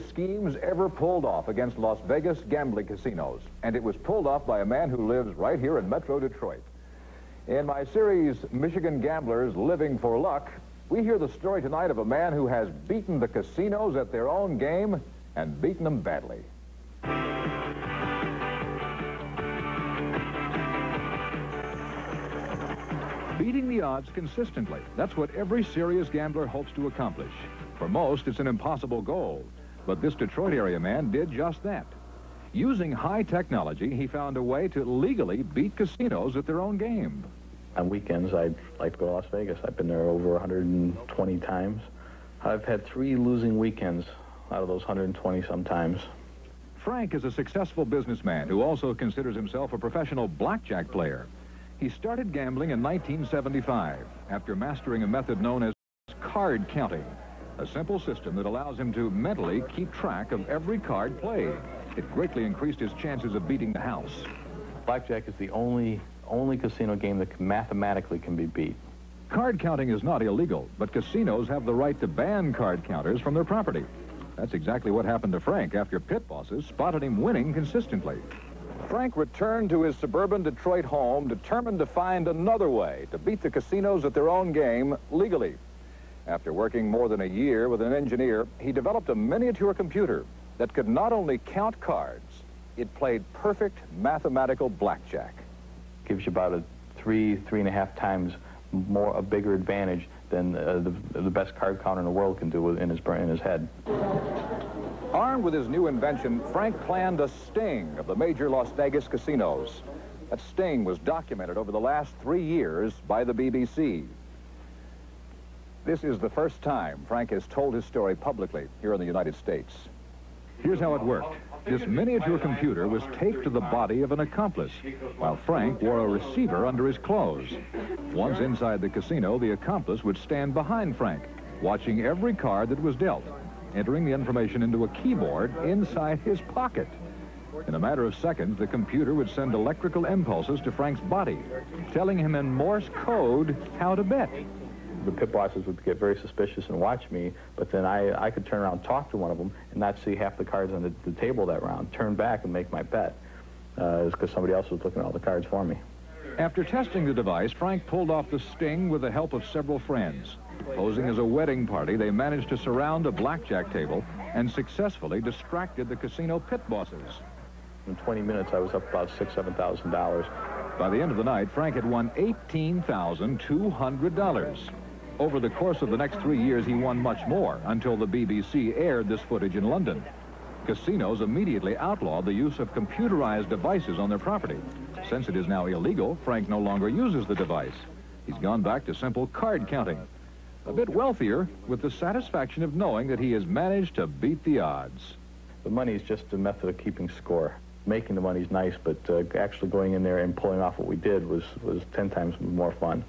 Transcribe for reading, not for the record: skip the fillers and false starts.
Schemes ever pulled off against Las Vegas gambling casinos, and it was pulled off by a man who lives right here in Metro Detroit. In my series, Michigan Gamblers Living for Luck, we hear the story tonight of a man who has beaten the casinos at their own game and beaten them badly. Beating the odds consistently, that's what every serious gambler hopes to accomplish. For most, it's an impossible goal. But this Detroit area man did just that. Using high technology, he found a way to legally beat casinos at their own game. On weekends, I'd like to go to Las Vegas. I've been there over 120 times. I've had 3 losing weekends out of those 120 sometimes. Frank is a successful businessman who also considers himself a professional blackjack player. He started gambling in 1975 after mastering a method known as card counting. A simple system that allows him to mentally keep track of every card played. It greatly increased his chances of beating the house. Blackjack is the only casino game that mathematically can be beat. Card counting is not illegal, but casinos have the right to ban card counters from their property. That's exactly what happened to Frank after pit bosses spotted him winning consistently. Frank returned to his suburban Detroit home determined to find another way to beat the casinos at their own game legally. After working more than a year with an engineer, he developed a miniature computer that could not only count cards, it played perfect mathematical blackjack. Gives you about a 3.5 times a bigger advantage than the best card counter in the world can do in his head. Armed with his new invention, Frank planned a sting of the major Las Vegas casinos. That sting was documented over the last 3 years by the BBC. This is the first time Frank has told his story publicly here in the United States. Here's how it worked. This miniature computer was taped to the body of an accomplice, while Frank wore a receiver under his clothes. Once inside the casino, the accomplice would stand behind Frank, watching every card that was dealt, entering the information into a keyboard inside his pocket. In a matter of seconds, the computer would send electrical impulses to Frank's body, telling him in Morse code how to bet. The pit bosses would get very suspicious and watch me, but then I could turn around and talk to one of them and not see half the cards on the table that round, turn back and make my bet. It's because somebody else was looking at all the cards for me. After testing the device, Frank pulled off the sting with the help of several friends. Posing as a wedding party, they managed to surround a blackjack table and successfully distracted the casino pit bosses. In 20 minutes, I was up about $6,000, $7,000. By the end of the night, Frank had won $18,200. Over the course of the next 3 years, he won much more until the BBC aired this footage in London. Casinos immediately outlawed the use of computerized devices on their property. Since it is now illegal, Frank no longer uses the device. He's gone back to simple card counting. A bit wealthier, with the satisfaction of knowing that he has managed to beat the odds. The money is just a method of keeping score. Making the money's nice, but actually going in there and pulling off what we did was 10 times more fun.